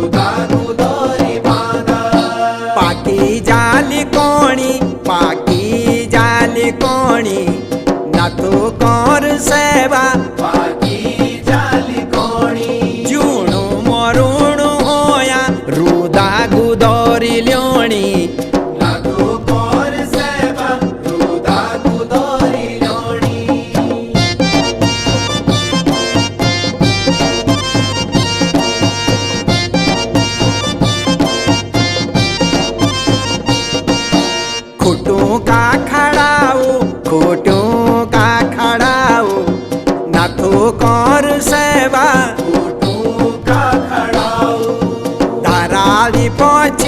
रुदा गुदोरी बांधा पाकी जाली कोणी पाकी जाली कोणी ना तो कर सेवा पाकी जाली कोणी जूणू मरुणू होया रुदा गुदोरी ल्योणी ना तू कोर सेवा रुदा गुदोरी लोणी खोटू का खड़ाऊ खोटू का खड़ाऊ ना तो कर सेवा फोटो का खड़ाऊ धराली पछ